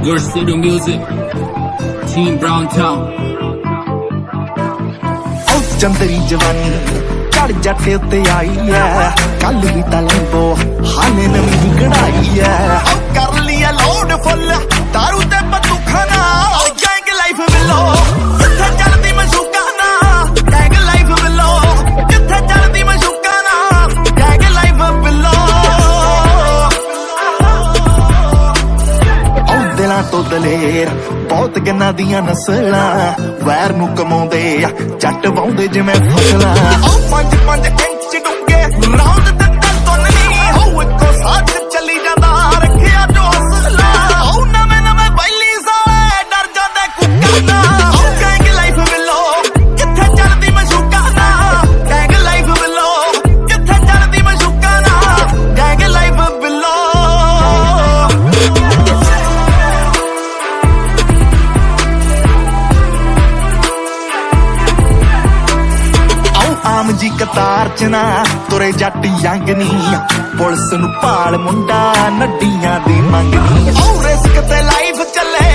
Your Studio Music, Team Brown Town. ਚੰਦਰੀ ਜਵਾਨੀ ਚੜ ਜੱਟ ਉੱਤੇ ਆਈ ਐ ਕੱਲ ਵੀ ਤਾਂ ਲੰਬੋ ਹਾਲੇ ਨਵੀਂ ਕਢਾਈ ਐ ਕਰ ਲਿਆ ਲੋਡ ਫੁੱਲ ਦਾਰੂ ਤੇ ਬੰਦੂਖਾਂ ਨਾਲ ਗੈਂਗ ਲਾਈਫ ਬਿਲੋ ਜਿੱਥੇ ਚੱਲਦੀ ਮਸ਼ੂਕਾਂ ਨਾਲ ਗੈਂਗ ਲਾਈਫ ਬਿਲੋ ਜਿੱਥੇ ਚੱਲਦੀ ਮਸ਼ੂਕਾਂ ਨਾਲ ਗੈਂਗ ਲਾਈਫ ਬਿਲੋ ਦਿਲਾਂ ਤੋਂ ਦਲੇਰ ਬਹੁਤ ਗੰਨਾਂ ਦੀਆਂ ਨਸਲਾਂ ਵੈਰ ਨੂੰ ਕਮਾਉਂਦੇ ਆ ਜੱਟ ਵਾਉਂਦੇ ਜਿਵੇਂ ਫਸਲਾਂ ਉਹ 5-5 ਇੰਚ ਡੂੰਘੇ ਰਾਉਂਡ ਦਿੱਤਾ ਤੁੰਨ ਨਹੀਂ ਹੋ ਇੱਕੋ ਸਾਥ ਚੱਲੀ ਜਾਂਦਾ ਰੱਖਿਆ ਜੋ ਹੌਸਲਾ ਉਹ ਨਵੇਂ ਬੈਲੀ ਸਾਲੇ ਡਰ ਜਾਂਦੇ ਕੁੱਕਾਂ ਨਾਲ ਉਹ ਗੈਂਗ ਲਾਈਫ ਬਿਲੋ ਜਿੱਥੇ ਚੱਲਦੀ ਮਸ਼ੂਕਾਂ ਨਾਲ ਗੈਂਗ ਲਾਈਫ ਬਿਲੋ ਜਿੱਥੇ ਚੱਲਦੀ ਮਸ਼ੂਕਾਂ ਨਾਲ ਗੈਂਗ ਲਾਈਫ ਬਿਲੋ ਆਮ ਜੀ ਕਤਾਰ ਚ ਨਾ ਤੁਰੇ ਜੱਟ ਯੰਗ ਨੀ ਪੁਲਿਸ ਨੂੰ ਭਾਲ ਮੁੰਡਾ ਨੱਡੀਆਂ ਦੀ ਮੰਗਨੀ ਉਹ ਰਿਸਕ ਤੇ ਲਾਈਫ ਚੱਲੇ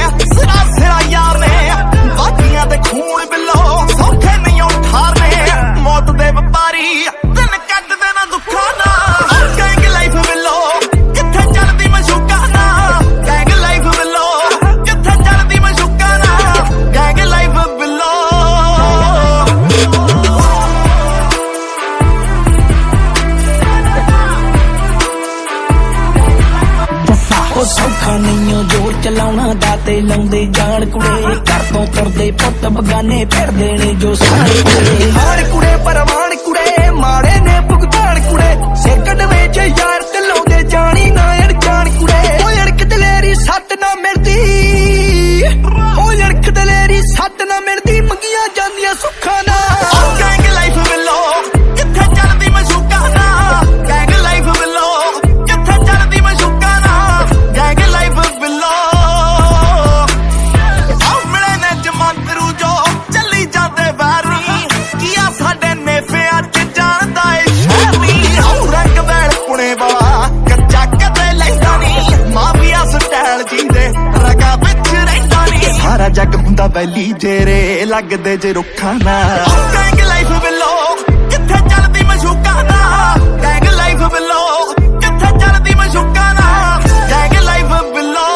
ਸਿਰਾ ਯਾਰ ਨੇ ਬਾਕੀਆਂ ਦੇ ਖੂਨ ਬਿੱਲੋ ਸੌਖੇ ਨਹੀਂ ਉਠਾਰਨੇ ਮੌਤ ਦੇ ਵਪਾਰੀ ਦਿਨ ਕੱਟਦੇ ਨਾ ਦੁੱਖਾਂ ਨਾਲ ਗੈਂਗ ਲਾਈਫ ਬਿੱਲੋ ਜਿੱਥੇ ਚੱਲਦੀ ਮਸ਼ੂਕਾਂ ਨਾਲ ਗੈਂਗ ਲਾਈਫ ਬਿੱਲੋ ਜਿੱਥੇ ਚੱਲਦੀ ਮਸ਼ੂਕਾਂ ਨਾਲ ਗੈਂਗ ਲਾਈਫ ਬਿੱਲੋ ਸੌਖਾ ਨਹੀਂ ਜੋਰ ਚਲਾਉਣਾ ਦਾਤੇ ਲਾਉਂਦੇ ਜਾਣ ਕੁੜੇ ਘਰ ਤੋਂ ਤੁਰਦੇ ਪੁੱਤ ਬਗਾਨੇ ਫਿਰਦੇ ਨੇ ਜੋ ਸਾਣੇ ਕੁੜੇ ਹਾਰ ਕੁੜੇ ਪਰਵਾਨ ਕੁੜੇ ਮਾੜੇ ਨੇ ਭੁਗਤਾਨ ਕੁੜੇ ਸੈਕੰਡ ਵਿੱਚ ਯਾਰ ਤੇ ਲਾਉਂਦੇ ਜਾਣੀ ਨਾ ਅਣਜਾਣ ਕੁੜੇ ਉਹ ਅਣਖ ਦਲੇਰੀ ਸੱਟ ਨਾ ਮਿਲਦੀ ਉਹ ਅਣਖ ਦਲੇਰੀ ਸੱਟ ਨਾ ਮਿਲਦੀ ਮੰਗੀਆਂ ਜਾਂਦੀਆਂ ਸੁੱਖਾਂ ਨਾਲ ਗੈਂਗ ਲਾਈਫ ਬਿਲੋ ਜਿੱਥੇ ਚੱਲਦੀ ਮਸ਼ੂਕਾਂ ਨਾਲ ਗੈਂਗ ਲਾਈਫ ਬਿਲੋ ਜਿੱਥੇ ਚੱਲਦੀ ਮਸ਼ੂਕਾਂ ਨਾਲ ਗੈਂਗ ਲਾਈਫ ਬਿਲੋ ਮਿਲੇ ਨੇ ਜਮਾਂਦਰੂ ਜੋ ਚੱਲੀ ਜਾਂਦੇ ਵਾਰੀ ਕੀਆ ਸਾਡੇ ਨੇਫਿਆਂ ਚ ਜਾਣਦਾ ਏ ਸ਼ਹਿਰੀ ਰੰਗ ਵੈਲ ਪੁਣੇ ਵਾਲਾ ਕੱਚਾ ਕਦੇ ਲੈਂਦਾ ਨਹੀਂ ਮਾਫੀਆ ਸਟਾਈਲ ਜੀਂਦੇ ਰਗਾ ਵਿੱਚ ਰਹਿੰਦਾ ਨਹੀਂ ਸਾਰਾ ਜੱਗ ਹੁੰਦਾ ਵੈਲੀ ਜੇਰੇ ਲੱਗਦੇ ਜੇ ਰੁੱਖਾਂ ਨਾਲ ਗੈਂਗ ਲਾਈਫ ਬਿਲੋ ਜਿੱਥੇ ਚੱਲਦੀ ਮਸ਼ੂਕਾਂ ਨਾਲ ਗੈਂਗ ਲਾਈਫ ਬਿਲੋ ਜਿੱਥੇ ਚੱਲਦੀ ਮਸ਼ੂਕਾਂ ਨਾਲ ਗੈਂਗ ਲਾਈਫ ਬਿਲੋ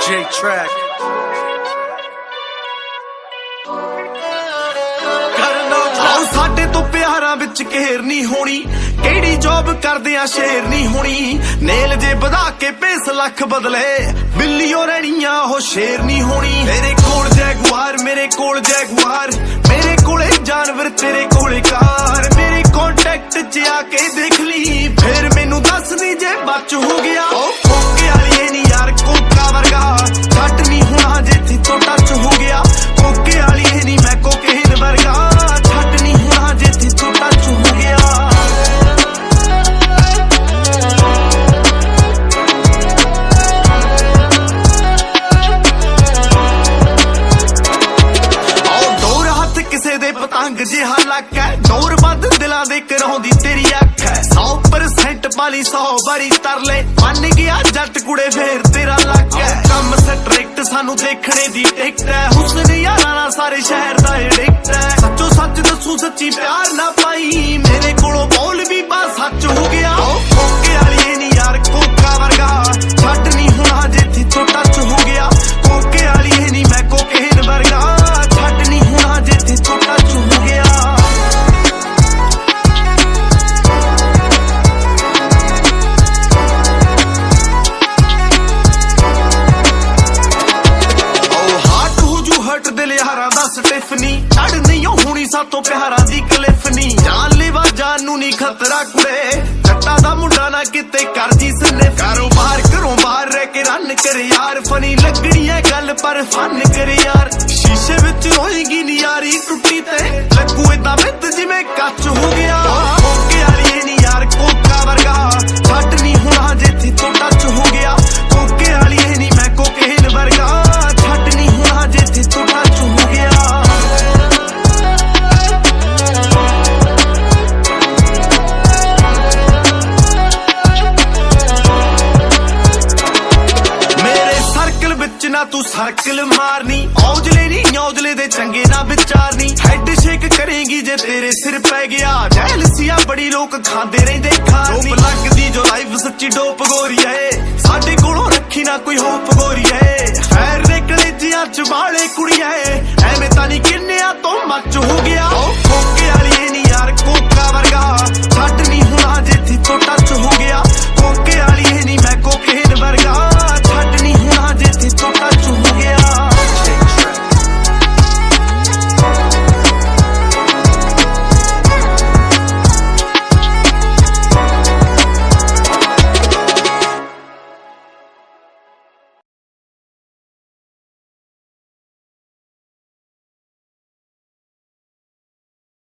J-Track ਸਾਡੇ ਤੋਂ ਪਿਆਰਾਂ ਵਿੱਚ ਘੇਰ ਨਹੀਂ ਹੋਣੀ ਕਿਹੜੀ ਜੌਬ ਕਰਦੇ ਆ ਸ਼ੇਰ ਨਹੀਂ ਹੋਣੀ ਨੇਲ ਜੇ ਵਧਾ ਕੇ ਪੇਸ ਲੱਖ ਬਦਲੇ ਬਿੱਲੀਓ ਰਹਿਣੀਆਂ ਉਹ ਸ਼ੇਰ ਨਹੀਂ ਹੋਣੀ ਮੇਰੇ ਕੋਲ ਜੈਗੁਆਰ ਮੇਰੇ ਕੋਲ ਜੈਗੁਆਰ ਮੇਰੇ ਕੋਲੇ ਜਾਨਵਰ ਤੇਰੇ ਕੋਲੇ ਕਾਰ ਮੇਰੇ ਕੰਟੈਕਟ 'ਚ ਆ ਕੇ ਦੇਖ ਲਈ ਫਿਰ ਮੈਨੂੰ ਦੱਸਦੀ ਜੇ ਬਚ ਹੋ ਗਿਆ ਉਹ ਕੋਕੇ ਵਾਲੀ ਨਹੀਂ ਯਾਰ ਕੋਕਾ ਵਰਗਾ ਛੱਟ ਨਹੀਂ ਹੋਣਾ ਜੇ ਥਿੱਤੋਂ ਟੱਚ ਹੋ ਗਿਆ ਕੋਕੇ ਵਾਲੀ ਨਹੀਂ ਮੈਂ ਕੋਕੇਨ ਵਰਗਾ ਛੱਟ ਨਹੀਂ ਹੋਣਾ ਜੇ ਥਿੱਤੋਂ ਟੱਚ ਹੋ ਗਿਆ ਪਤੰਗ ਜਿਹਾ ਲੱਕ ਹੈ ਦੌਰ ਵੱਧ ਦਿਲਾਂ ਦੇ ਕਰਾਉਂਦੀ ਤੇਰੀ ਅੱਖ ਹੈ 100% ਪਾਲੀ 100 ਵਾਰੀ ਤਰਲੇ ਮੰਨ ਗਿਆ ਜੱਟ ਕੁੜੇ ਫੇਰ ਤੇਰਾ ਲੱਕ ਹੈ ਕੰਮ ਸਟ੍ਰਿਕਟ ਸਾਨੂੰ ਦੇਖਣੇ ਦੀ ਟਿਕਟ ਹੈ ਹੁਸਨ ਯਾਰਾਂ ਨਾਲ ਸਾਰੇ ਸ਼ਹਿਰ ਦਾ ਐਡਿਕਟ ਹੈ ਸੱਚੋ ਸੱਚ ਦੱਸੂ ਸੱਚੀ ਪਿਆਰ ਨਾ ਪਾਈ ਮੇਰੇ ਕੋਲੋਂ ਬੋਲ ਵੀ ਬਸ ਸੱਚ ਹੋ ਗਿਆ ਕੋਕੇ ਵਾਲੀ ਨਹੀਂ ਯਾਰ ਕੋਕਾ ਵਰਗਾ ਛੱਡ ਨਹੀਂ ਹੋਣਾ ਜੇ ਥਿੱਤੋਂ ਟੱਚ ਹੋ ਗਿਆ ਕੋਕੇ ਵਾਲੀ ਨਹੀਂ ਮੈਂ ਕੋਕੇਨ ਵਰਗਾ ਛੱਡ ਨਹੀਂ ਹੋਣਾ ਜੇ ਥਿੱਤੋਂ ਟੱਚ ਹੋ ਗਿਆ ਸਟਿਫਨੀ ਛੱਡ ਨਹੀਂ ਹੋਣੀ ਸਾਤੋਂ ਪਿਆਰਾਂ ਦੀ ਕਲਿਫ ਨੀ ਜਾਨ ਲੈਵਾ ਜਾਨ ਨੂੰ ਨਹੀਂ ਖਤਰਾ ਕੁੜੇ ਜੱਟਾਂ ਦਾ ਪਰ ਫਨ ਕਰੇ ਯਾਰ ਸ਼ੀਸ਼ੇ ਵਿੱਚ ਹੋਏਗੀ ਨੀ ਯਾਰੀ ਟੁੱਟੀ ਤੇ ਲੱਗੂ ਏਦਾਂ ਬਿੱਤ ਜਿਵੇਂ ਕੱਚ ਹੋ ਗਿਆ ਕੋਕੇ ਵਾਲੀ ਨੀ ਯਾਰ ਕੋਕਾ ਵਰਗਾ ਛੱਡ ਨੀ ਹੋਣਾ ਜਿੱਥੇ ਤੋਂ ਟੱਚ ਹੋ ਗਿਆ ਕੋਕੇ ਵਾਲੀ ਨੀ ਮੈਂ ਕੋਕੇਨ ਵਰਗਾ ਛੱਡ ਨੀ ਹੋਣਾ ਜਿੱਥੇ ਤੋਂ ਟੱਚ ਹੋ ਗਿਆ ਨਾ ਤੂੰ ਸਰਕਲ ਮਾਰਨੀ ਔਜਲੇ ਨਹੀਂ ਔਜਲੇ ਦੇ ਚੰਗੇ ਨਾ ਵਿਚਾਰਨੀ ਹੈਡ ਸ਼ੇਕ ਕਰੇਗੀ ਜੇ ਤੇਰੇ ਸਿਰ ਪੈ ਗਿਆ ਜੈਲਸੀਆ ਬੜੀ ਲੋਕ ਖਾਂਦੇ ਰਹਿੰਦੇ ਖਾਰਨੀ ਡੋਪ ਲੱਗਦੀ ਜੋ ਲਾਈਫ ਸੱਚੀ ਡੋਪ ਗੋਰੀਆ ਏ ਸਾਡੇ ਕੋਲੋਂ ਰੱਖੀ ਨਾ ਕੋਈ ਹੋਪ ਗੋਰੀਆ ਏ ਫੈਰ ਦੇ ਕਲੇਜਿਆਂ ਚ ਵਾਲੇ ਕੁੜੀਆਂ ਏ ਐਵੇਂ ਤਾਂ ਨਹੀਂ ਕਿੰਨਿਆਂ ਤੋਂ ਮੱਚ ਹੋ ਗਿਆ